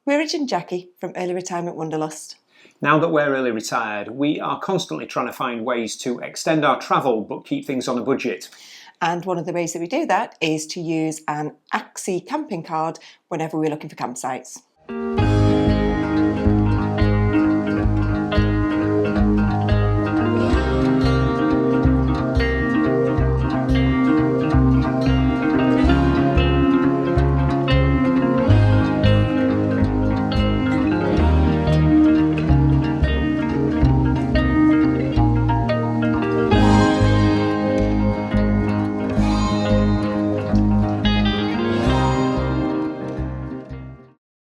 We're Rich and Jackie from Early Retirement Wanderlust. Now that we're early retired, we are constantly trying to find ways to extend our travel but keep things on a budget. And one of the ways that we do that is to use an ACSI camping card whenever we're looking for campsites.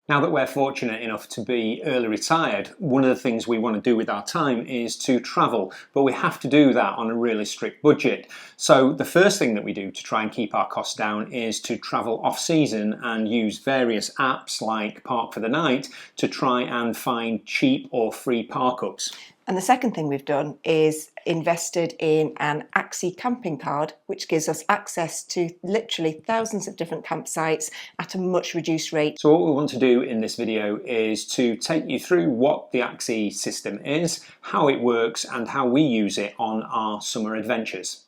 Now that we're fortunate enough to be early retired, one of the things we want to do with our time is to travel, but we have to do that on a really strict budget. So the first thing that we do to try and keep our costs down is to travel off season and use various apps like Park for the Night to try and find cheap or free park-ups. And the second thing we've done is invested in an ACSI camping card, which gives us access to literally thousands of different campsites at a much reduced rate. So what we want to do in this video is to take you through what the ACSI system is, how it works, and how we use it on our summer adventures.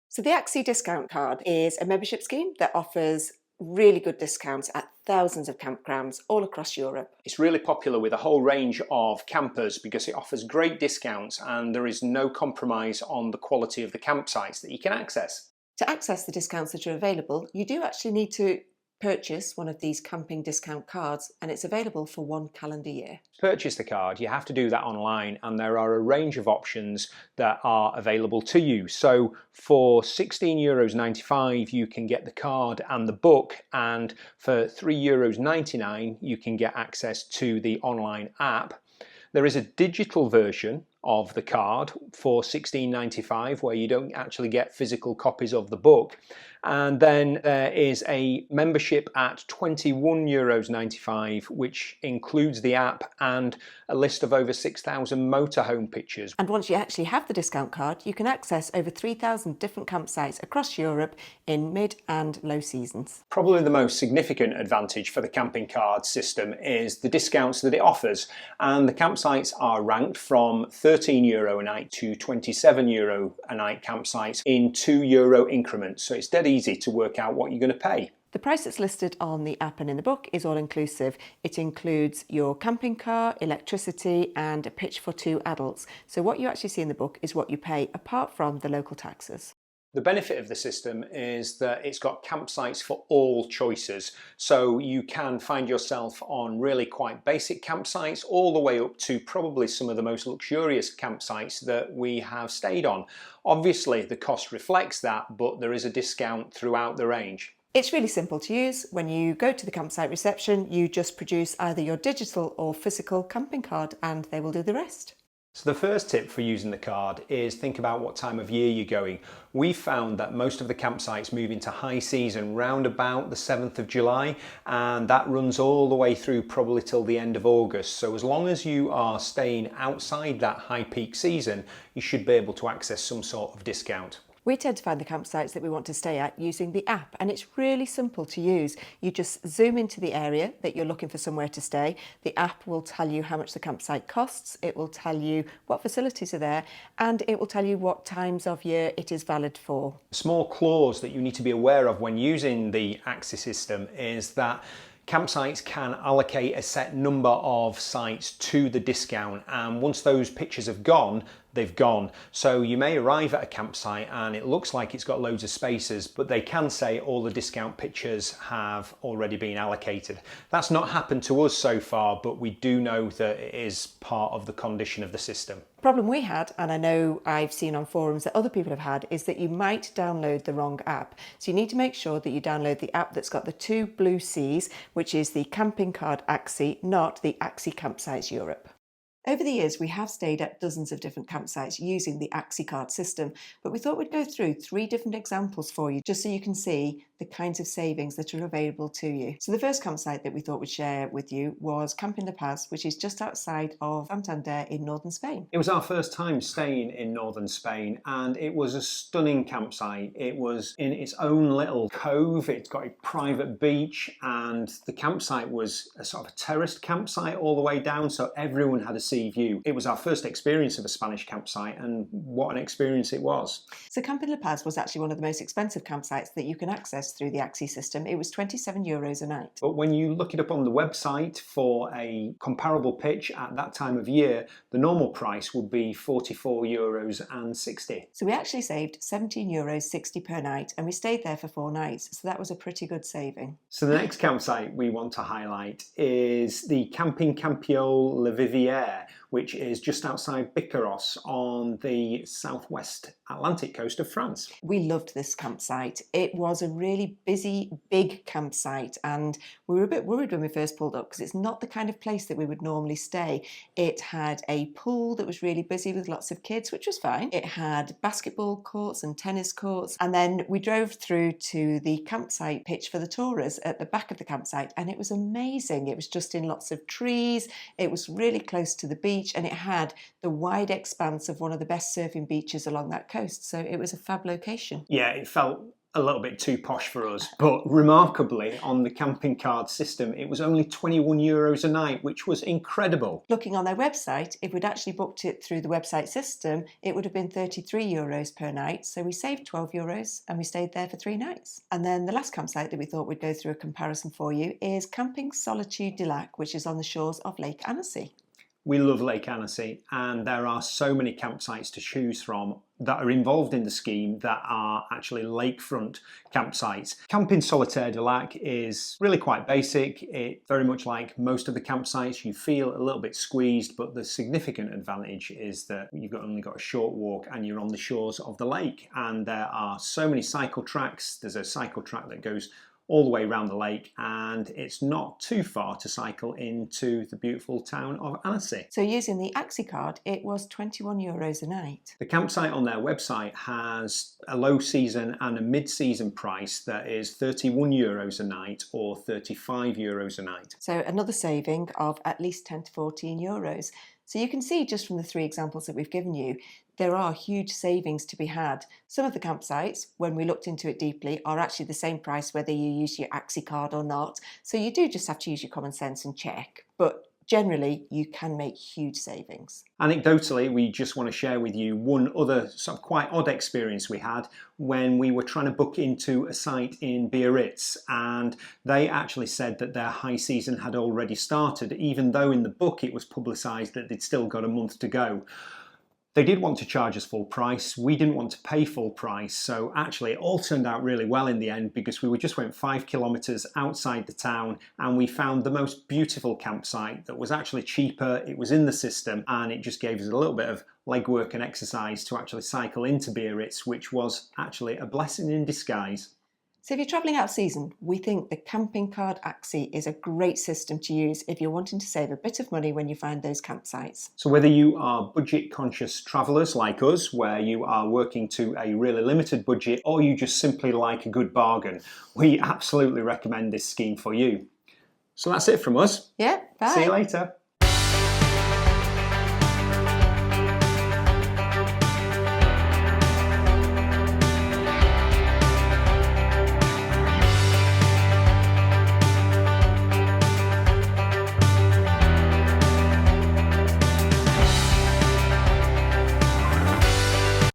So the ACSI discount card is a membership scheme that offers really good discounts at thousands of campgrounds all across Europe. It's really popular with a whole range of campers because it offers great discounts and there is no compromise on the quality of the campsites that you can access. To access the discounts that are available, you do actually need to purchase one of these camping discount cards, and it's available for 1 calendar year. To purchase the card, you have to do that online, and there are a range of options that are available to you. So for €16.95 you can get the card and the book, and for €3.99 you can get access to the online app. There is a digital version of the card for €16.95 where you don't actually get physical copies of the book. And then there is a membership at €21.95 which includes the app and a list of over 6,000 motorhome pictures. And once you actually have the discount card, you can access over 3,000 different campsites across Europe in mid and low seasons. Probably the most significant advantage for the camping card system is the discounts that it offers, and the campsites are ranked from €13 a night to €27 a night campsites in €2 increments, so it's dead easy to work out what you're going to pay. The price that's listed on the app and in the book is all inclusive. It includes your camping car, electricity and a pitch for 2 adults. So what you actually see in the book is what you pay apart from the local taxes. The benefit of the system is that it's got campsites for all choices, so you can find yourself on really quite basic campsites all the way up to probably some of the most luxurious campsites that we have stayed on. Obviously the cost reflects that, but there is a discount throughout the range. It's really simple to use. When you go to the campsite reception, you just produce either your digital or physical camping card and they will do the rest. So the first tip for using the card is think about what time of year you're going. We found that most of the campsites move into high season round about the 7th of July, and that runs all the way through probably till the end of August. So as long as you are staying outside that high peak season, you should be able to access some sort of discount. We tend to find the campsites that we want to stay at using the app, and it's really simple to use. You just zoom into the area that you're looking for somewhere to stay. The app will tell you how much the campsite costs, it will tell you what facilities are there, and it will tell you what times of year it is valid for. A small clause that you need to be aware of when using the ACSI system is that campsites can allocate a set number of sites to the discount, and once those pictures have gone, they've gone. So you may arrive at a campsite and it looks like it's got loads of spaces, but they can say all the discount pictures have already been allocated. That's not happened to us so far, but we do know that it is part of the condition of the system. The problem we had, and I know I've seen on forums that other people have had, is that you might download the wrong app. So you need to make sure that you download the app that's got the 2 blue C's, which is the Camping Card ACSI, not the ACSI Campsites Europe. Over the years, we have stayed at dozens of different campsites using the ACSI card system, but we thought we'd go through 3 different examples for you, just so you can see the kinds of savings that are available to you. So the first campsite that we thought we'd share with you was Camping La Paz, which is just outside of Santander in northern Spain. It was our first time staying in northern Spain, and it was a stunning campsite. It was in its own little cove, it's got a private beach, and the campsite was a sort of a terraced campsite all the way down, so everyone had a sea view. It was our first experience of a Spanish campsite, and what an experience it was. So Camping La Paz was actually one of the most expensive campsites that you can access through the ACSI system. It was €27 a night. But when you look it up on the website for a comparable pitch at that time of year, the normal price would be €44.60. So we actually saved €17.60 per night, and we stayed there for 4 nights, so that was a pretty good saving. So the next campsite we want to highlight is the Campeole Vivier, which is just outside Bicarros on the southwest Atlantic coast of France. We loved this campsite. It was a really busy, big campsite, and we were a bit worried when we first pulled up because it's not the kind of place that we would normally stay. It had a pool that was really busy with lots of kids, which was fine. It had basketball courts and tennis courts, and then we drove through to the campsite pitch for the tourers at the back of the campsite, and it was amazing. It was just in lots of trees. It was really close to the beach, and it had the wide expanse of one of the best surfing beaches along that coast, so it was a fab location. Yeah, it felt a little bit too posh for us, but remarkably on the camping card system it was only €21 a night, which was incredible. Looking on their website, if we'd actually booked it through the website system, it would have been €33 per night, so we saved €12 and we stayed there for 3 nights. And then the last campsite that we thought we'd go through a comparison for you is Camping Solitude du Lac, which is on the shores of Lake Annecy. We love Lake Annecy, and there are so many campsites to choose from that are involved in the scheme that are actually lakefront campsites. Camping Solitude du Lac is really quite basic. It very much like most of the campsites, you feel a little bit squeezed, but the significant advantage is that you've only got a short walk and you're on the shores of the lake, and there are so many cycle tracks. There's a cycle track that goes all the way around the lake, and it's not too far to cycle into the beautiful town of Annecy. So using the ACSI card, it was €21 a night. The campsite on their website has a low season and a mid-season price that is €31 a night or €35 a night. So another saving of at least €10 to €14. So you can see just from the 3 examples that we've given you, there are huge savings to be had. Some of the campsites, when we looked into it deeply, are actually the same price whether you use your ACSI card or not. So you do just have to use your common sense and check. But generally, you can make huge savings. Anecdotally, we just want to share with you one other sort of quite odd experience we had when we were trying to book into a site in Biarritz, and they actually said that their high season had already started, even though in the book it was publicised that they'd still got a month to go. They did want to charge us full price. We didn't want to pay full price. So actually it all turned out really well in the end, because we just went 5 kilometres outside the town and we found the most beautiful campsite that was actually cheaper. It was in the system, and it just gave us a little bit of legwork and exercise to actually cycle into Biarritz, which was actually a blessing in disguise. So if you're travelling out of season, we think the Camping Card ACSI is a great system to use if you're wanting to save a bit of money when you find those campsites. So whether you are budget conscious travellers like us, where you are working to a really limited budget, or you just simply like a good bargain, we absolutely recommend this scheme for you. So that's it from us. Yeah, bye. See you later.